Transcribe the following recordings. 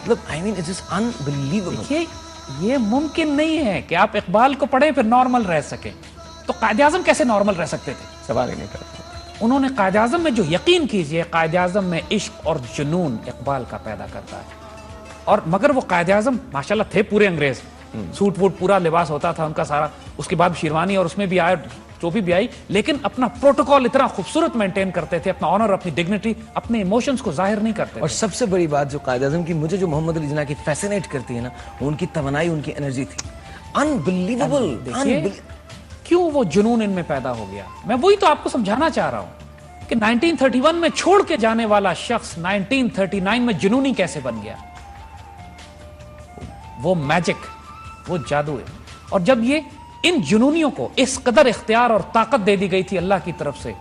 मतलब I mean it is unbelievable. देखिए, ये मुमकिन नहीं है कि आप इकबाल को पढ़े फिर नॉर्मल रह सके। तो कायद आज़म कैसे नॉर्मल रह सकते थे? सवाल ही नहीं करता। उन्होंने कायद आज़म में जो, यकीन कीजिए, कायद आज़म में इश्क और जुनून इकबाल का पैदा करता है। और मगर वो कायद आज़म माशाल्लाह थे पूरे अंग्रेज, सूट वूट पूरा लिबास होता था उनका सारा, उसके बाद शेरवानी और उसमें भी आया, टोपी भी आई, लेकिन अपना प्रोटोकॉल इतना खूबसूरत मेंटेन करते थे, अपना ऑनर, अपनी डिग्निटी, अपने इमोशंस को जाहिर नहीं करते। और सबसे बड़ी बात जो कायद आज़म की मुझे जो मोहम्मद अली जिन्ना की फैसिनेट करती है ना, उनकी तवनाई, उनकी एनर्जी थी अनबिलीवेबल। क्यों वो जुनून इनमें पैदा हो गया? मैं वही तो आपको समझाना चाह रहा हूं कि 1931 में छोड़ के जाने वाला शख्स 1939 में जुनूनी कैसे बन गया। वो मैजिक, वो जादू है। और जब ये इन जुनूनियों को इस कदर इख्तियार और ताकत दे दी गई थी अल्लाह की तरफ से,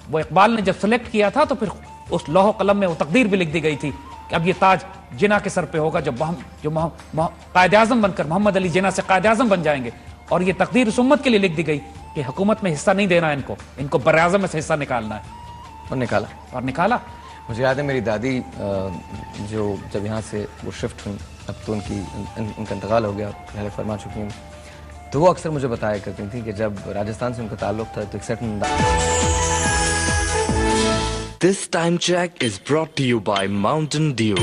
वो इकबाल ने जब सेलेक्ट किया था तो फिर उस लौह कलम में वो तकदीर भी लिख दी गई थी कि अब ये ताज जिना के सर पे होगा, जब कायद आज़म बनकर मोहम्मद अली जिना से कायद आज़म बन जाएंगे। और ये तकदीर उस उम्मत के लिए लिख दी गई कि हुकूमत में हिस्सा नहीं देना है इनको बर आज़म में से हिस्सा निकालना है। और निकाला। मुझे याद है मेरी दादी जो जब यहाँ से वो शिफ्ट हुई, अब तो उनका इंतकाल हो गया, पहले फरमा चुकी हैं, तो वो अक्सर मुझे बताया करती थी कि जब राजस्थान से उनका ताल्लुक था तो एक certain This time check is brought to you by Mountain Dew.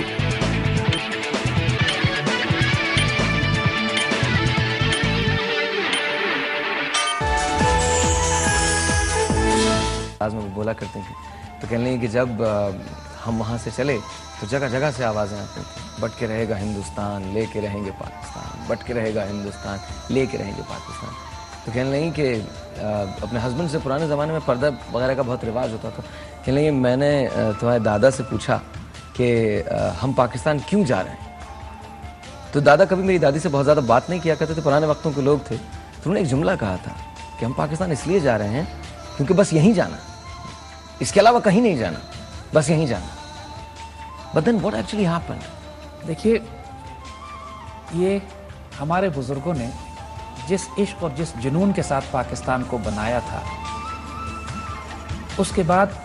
आज में बोला करती थी, तो कहने लगी कि जब हम वहाँ से चले तो जगह जगह से आवाज़ें आती थी, बट के रहेगा हिंदुस्तान, लेके रहेंगे पाकिस्तान, बट के रहेगा हिंदुस्तान, लेके रहेंगे पाकिस्तान। तो कहने लगी कि अपने हस्बैंड से पुराने ज़माने में पर्दा वगैरह का बहुत रिवाज होता था। कहने लगी मैंने तुम्हारे दादा से पूछा कि हम पाकिस्तान क्यों जा रहे हैं। तो दादा कभी मेरी दादी से बहुत ज़्यादा बात नहीं किया करते थे, पुराने वक्तों के लोग थे। तो उन्होंने एक जुमला कहा था कि हम पाकिस्तान इसलिए जा रहे हैं क्योंकि बस यहीं जाना, इसके अलावा कहीं नहीं जाना, बस यहीं जाना। But then what actually happened? देखिए, ये हमारे बुजुर्गों ने जिस इश्क और जिस जुनून के साथ पाकिस्तान को बनाया था, उसके बाद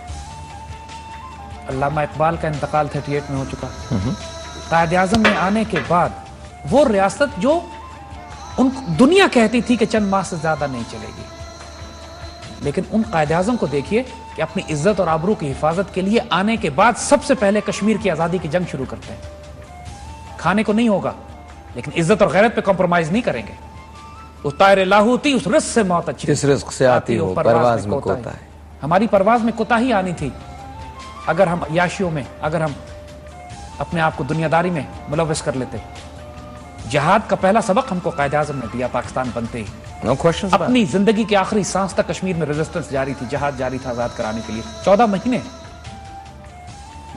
अल्लामा इकबाल का इंतकाल 38 में हो चुका। कायद आज़म में आने के बाद वो रियासत जो दुनिया कहती थी कि चंद माह से ज्यादा नहीं चलेगी, लेकिन उन कायद आज़म को देखिए कि अपनी इज्जत और आबरू की हिफाजत के लिए आने के बाद सबसे पहले कश्मीर की आज़ादी की जंग शुरू करते हैं। खाने को नहीं होगा, लेकिन इज्जत और गैरत पे कॉम्प्रोमाइज नहीं करेंगे। उस तायर लाहूती, उस रिस्क से मौत अच्छी, जिस रिस्क से आती हो परवाज में कोता है। हमारी परवाज में कोताही आनी थी अगर हम याशियों में, अगर हम अपने आप को दुनियादारी में मुलव्वस कर लेते। जिहाद का पहला सबक हमको कायद आज़म ने दिया पाकिस्तान बनते ही। No questions about it. अपनी जिंदगी की आखिरी सांस तक कश्मीर में रेजिस्टेंस जारी थी, जिहाद जारी था आजाद कराने के लिए 14 महीने।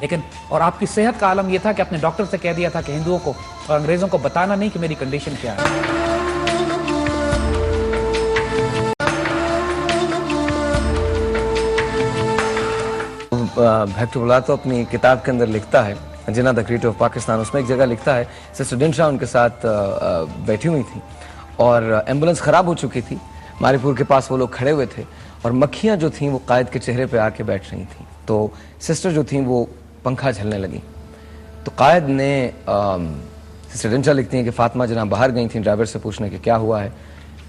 लेकिन और आपकी सेहत का आलम यह था कि अपने डॉक्टर से कह दिया था कि हिंदुओं को और अंग्रेजों को बताना नहीं कि मेरी कंडीशन क्या है। भक्तुल्लाह तो अपनी किताब के अंदर लिखता है, जिन्ना द क्रिएटर ऑफ पाकिस्तान, उसमें एक जगह लिखता है सिस्टर डिनशाह उनके साथ बैठी हुई थी और एम्बुलेंस ख़राब हो चुकी थी। मारीपुर के पास वो लोग खड़े हुए थे और मक्खियाँ जो थीं वो कायद के चेहरे पे आके बैठ रही थीं। तो सिस्टर जो थीं वो पंखा झलने लगी। तो कायद ने सिस्टर डिनशाह लिखती हैं कि फातिमा जना बाहर गई थी ड्राइवर से पूछने कि क्या हुआ है।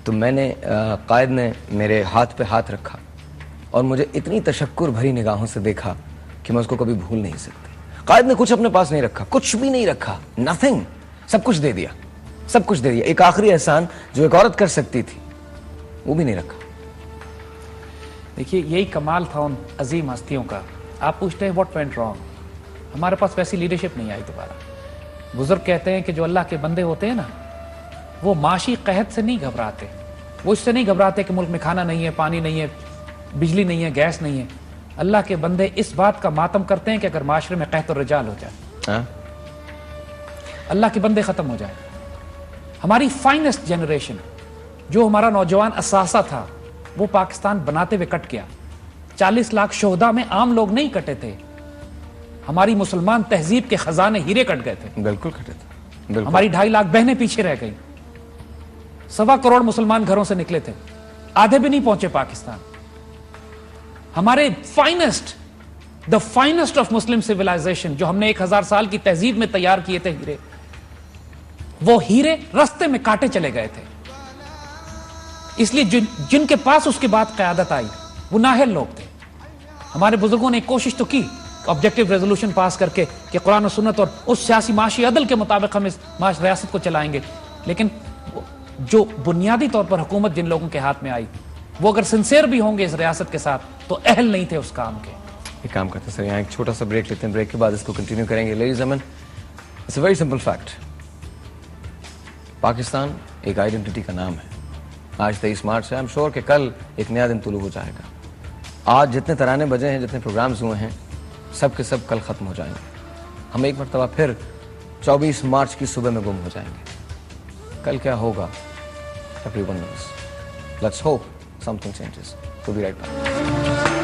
तो मैंने कायद ने मेरे हाथ पे हाथ रखा और मुझे इतनी तशक्कुर भरी निगाहों से देखा कि मैं उसको कभी भूल नहीं सकती। कायद ने कुछ अपने पास नहीं रखा, कुछ भी नहीं रखा, नथिंग, सब कुछ दे दिया, सब कुछ दे दिया। एक आखिरी एहसान जो एक औरत कर सकती थी वो भी नहीं रखा। देखिए, यही कमाल था उन अजीम हस्तियों का। आप पूछते हैं व्हाट वेंट रॉन्ग, हमारे पास वैसी लीडरशिप नहीं आई दोबारा। बुजुर्ग कहते हैं कि जो अल्लाह के बंदे होते हैं ना, वो माशी कहत से नहीं घबराते। वो इससे नहीं घबराते कि मुल्क में खाना नहीं है, पानी नहीं है, बिजली नहीं है, गैस नहीं है। अल्लाह के बंदे इस बात का मातम करते हैं कि अगर माशरे में कहत और रिजाल हो जाए, अल्लाह के बंदे खत्म हो जाए। हमारी फाइनेस्ट जनरेशन, जो हमारा नौजवान असासा था, वो पाकिस्तान बनाते हुए कट गया। 40 लाख शोहदा में आम लोग नहीं कटे थे। हमारी मुसलमान तहजीब के खजाने हीरे कट गए थे। बिल्कुल कटे थे, बिल्कुल। हमारी 2.5 लाख बहनें पीछे रह गई। 1.25 करोड़ मुसलमान घरों से निकले थे, आधे भी नहीं पहुंचे पाकिस्तान। हमारे the finest of Muslim civilisation, जो हमने 1000 साल की तहजीब में तैयार किए थे हीरे, वो हीरे रास्ते में काटे चले गए थे। इसलिए जिनके पास उसके बाद क़यादत आई वो नाहल लोग थे। हमारे बुजुर्गों ने कोशिश तो की ऑब्जेक्टिव रेजोल्यूशन पास करके कि कुरान और सुन्नत और उस सियासी माशी अदल के मुताबिक हम इस रियासत को चलाएंगे, लेकिन जो बुनियादी तौर पर हुकूमत जिन लोगों के हाथ में आई वो अगर सिंसियर भी होंगे इस रियासत के साथ तो अहल नहीं थे उस काम के। एक काम करते हैं सर, यहाँ एक छोटा सा ब्रेक लेते हैं, ब्रेक के बाद इसको कंटिन्यू करेंगे। Ladies and gentleman, it's a very simple fact, Pakistan एक आइडेंटिटी का नाम है। आज 23 मार्च है, आई एम श्योर कि कल एक नया दिन तुलू हो जाएगा। आज जितने तराने बजे हैं, जितने प्रोग्राम्स हुए हैं, सब के सब कल खत्म हो जाएंगे। हम एक मरतबा फिर 24 मार्च की सुबह में गुम हो जाएंगे। कल क्या होगा everyone knows. Let's hope something changes. We'll be right back.